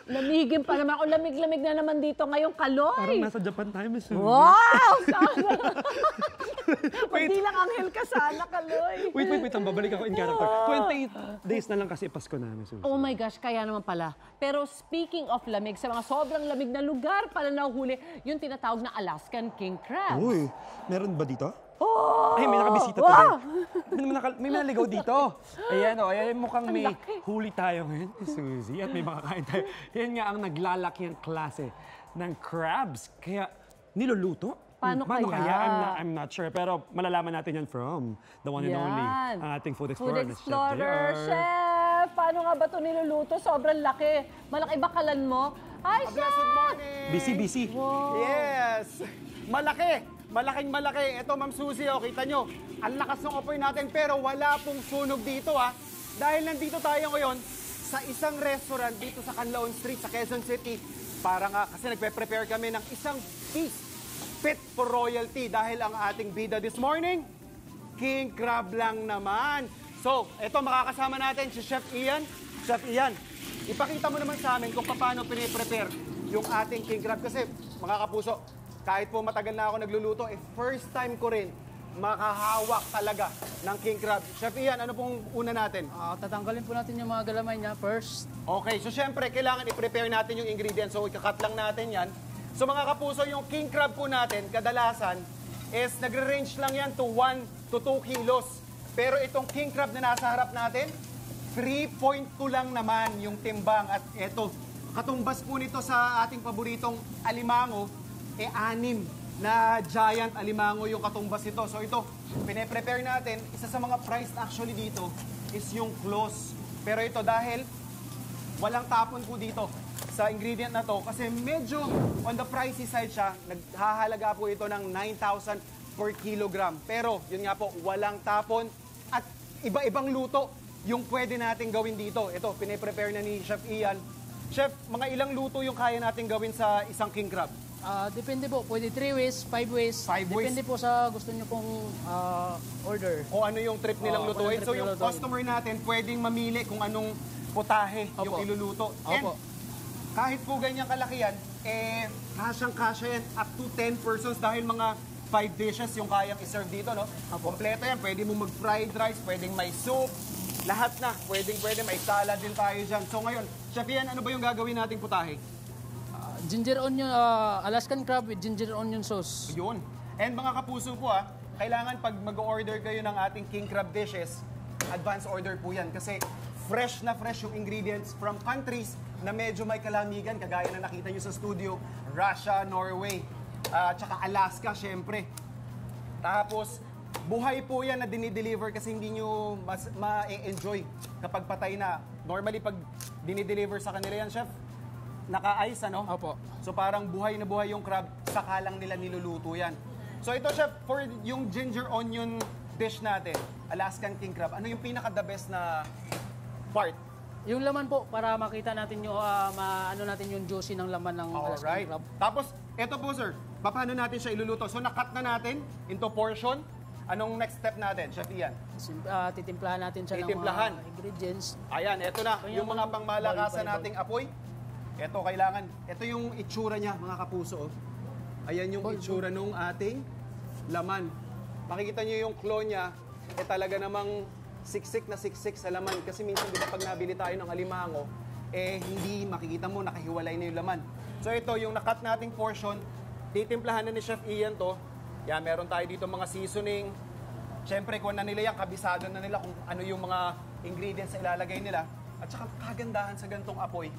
Lamigin pa naman ako. Lamig-lamig na naman dito ngayong Kaloy. Parang nasa Japan tayo, Miss Suzy. Wow! Sana! Hindi lang anghel ka sana, Kaloy. Wait. Babalik ako in character. 28 days na lang kasi Pasko na, Miss Suzy. Oh my gosh, kaya naman pala. Pero speaking of lamig, sa mga sobrang lamig na lugar pala nahuhuli, yung tinatawag na Alaskan king crab. Uy, meron ba dito? Oh! Ay, may nakabisita Wow! tuloy. May naligaw dito. Ayan o, ayan mukhang may huli tayo ngayon, Suzy. At may makakain tayo. Yan nga ang naglalaking klase ng crabs. Kaya niluluto? Paano kaya? I'm not sure. Pero malalaman natin yan from the one and only, ang ating food explorer. Food explorer, Chef! Paano nga ba ito niluluto? Sobrang laki. Malaki ba kalan mo? Hi, Chef! Blessed morning! Busy. Wow. Yes! Malaki! Malaking malaki. Ito, Ma'am Suzy, oh, kita nyo. Ang lakas ng apoy natin, pero wala pong sunog dito, ha. Dahil nandito tayo ngayon sa isang restaurant dito sa Canlaon Street, sa Quezon City. Para nga, kasi nagpe-prepare kami ng isang feast fit for royalty. Dahil ang ating bida this morning, king crab lang naman. So, ito, makakasama natin si Chef Ian. Chef Ian, ipakita mo naman sa amin kung paano piniprepare yung ating king crab. Kasi, mga kapuso, kahit po matagal na ako nagluluto, first time ko rin makahawak talaga ng king crab. Chef Ian, ano pong una natin? Tatanggalin po natin yung mga galamay niya first. Okay, so syempre, kailangan i-prepare natin yung ingredients. So, ikakat lang natin yan. So, mga kapuso, yung king crab po natin, kadalasan, is nagre-range lang yan to 1 to 2 kilos. Pero itong king crab na nasa harap natin, 3.2 lang naman yung timbang. At eto, katumbas po nito sa ating paboritong alimango, 6 na giant alimango yung katumbas nito. So ito, pine-prepare natin. Isa sa mga priced actually dito is yung claws. Pero ito dahil walang tapon po dito sa ingredient na to kasi medyo on the pricey side siya, naghahalaga po ito ng 9,000 per kilogram. Pero yun nga po, walang tapon at iba-ibang luto yung pwede natin gawin dito. Ito, pine-prepare na ni Chef Ian. Chef, mga ilang luto yung kaya natin gawin sa isang king crab? Depende po. Pwede 3 ways, 5 ways. 5 ways. Depende po sa gusto nyo pong order. O ano yung trip nilang lutuin. So yung nilutuin. customer natin pwedeng mamili kung anong putahe yung iluluto. And kahit po ganyang kalakihan, kasyang-kasya yan up to 10 persons dahil mga 5 dishes yung kayang iserve dito, no? Kompleto yan. Pwede mo mag-fried rice, pwedeng may soup, lahat na. Pwede may salad din tayo dyan. So ngayon, Chef Ian, ano ba yung gagawin nating putahe? Ginger onion, Alaskan crab with ginger onion sauce. Yun. And mga kapuso po kailangan pag mag-order kayo ng ating king crab dishes, advance order po yan. Kasi fresh na fresh yung ingredients from countries na medyo may kalamigan, kagaya na nakita nyo sa studio, Russia, Norway, tsaka Alaska, syempre. Tapos, buhay po yan na dinideliver kasi hindi nyo ma-enjoy kapag patay na. Normally, pag dinideliver sa kanila yan, Chef, naka-ice, ano? Opo. So parang buhay na buhay yung crab, saka lang nila niluluto yan. So ito, Chef, for yung ginger onion dish natin, Alaskan king crab, ano yung pinaka-the best na part? Yung laman po, para makita natin yung, ano natin yung juicy ng laman ng Alaskan Alright. crab. Tapos, ito po, sir, paano natin siya iluluto? So nakat na natin into portion. Anong next step natin, Chef Ian? Titimplahan natin siya Titimplahan. ng mga ingredients. Ayan, ito na, yung mga pangmalakasan nating apoy. Ito, kailangan. Ito yung itsura niya, mga kapuso. Ayan yung itsura nung ating laman. Makikita niyo yung claw niya, talaga namang siksik na siksik sa laman. Kasi minsan, di ba, pag nabili tayo ng alimango, hindi makikita mo, nakahiwalay na yung laman. So ito, yung nakat nating portion, titimplahan na ni Chef Ian to. Yan, meron tayo dito mga seasoning. Siyempre, kung na nila yan, kabisado na nila kung ano yung mga ingredients na ilalagay nila. At saka kagandahan sa gantong apoy,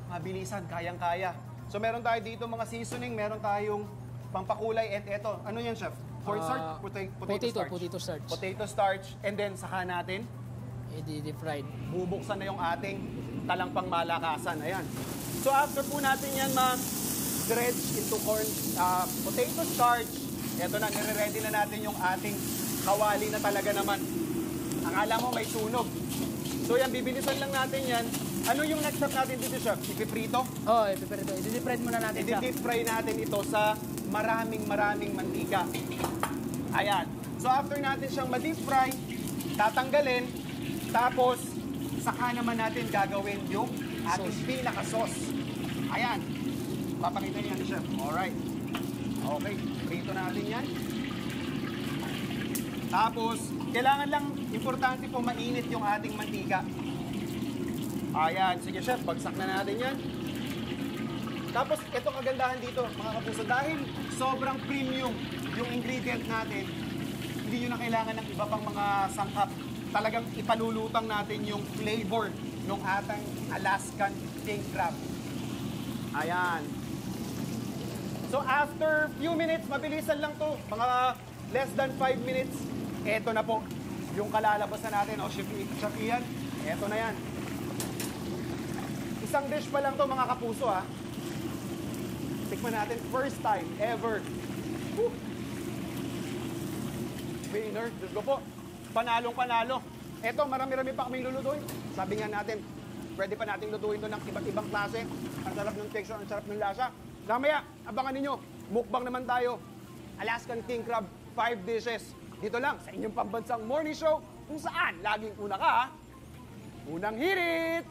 mabilisan, kayang-kaya. So meron tayo dito mga seasoning, meron tayong pampakulay, and eto, ano yan, Chef? Corn starch? Potato starch? Potato starch. Potato starch, and then saka natin, Deep fried. bubuksan na yung ating talang pangmalakasan. Ayan. So after po natin yan ma-dredge into corn, potato starch, eto na, nire-ready na natin yung ating kawali na talaga naman. Akala mo may sunog. So yan, bibilisan lang natin yan. Ano yung next step natin dito, Chef? Ipiprito? Oo, ipiprito. I-deep fried muna natin siya. I-deep fry natin ito sa maraming mantika. Ayan. So after natin siyang ma-deep fry, tatanggalin, tapos saka naman natin gagawin yung ating pinaka-sauce. Ayan. Papakita niyo yan, chef. Alright. Okay, prito natin yan. Tapos, kailangan lang, importante po mainit yung ating mantika. Ayan, sige chef, bagsak na natin yan. Tapos, ito kagandahan dito, mga kapuso, dahil sobrang premium yung ingredient natin, hindi nyo na kailangan ng iba pang mga sangkap. Talagang ipalulutang natin yung flavor ng ating Alaskan king crab. Ayan. So after few minutes, mabilisan lang to, mga less than 5 minutes, eto na po yung kalalabasan natin. O, Chef Ian, eto na yan. Isang dish pa lang to, mga kapuso, ha. Tikman natin, first time ever. Woo! Winner, Diyos ko po. Panalong-panalo. Eto, marami-rami pa kaming lulutuin. Sabi nga natin, pwede pa nating lutuin to ng iba't ibang klase. Ang sarap ng texture, ang sarap ng lasa. Mamaya, abangan ninyo, mukbang naman tayo. Alaskan king crab, 5 dishes. Dito lang, sa inyong pambansang morning show, kung saan laging una ka, unang hirit!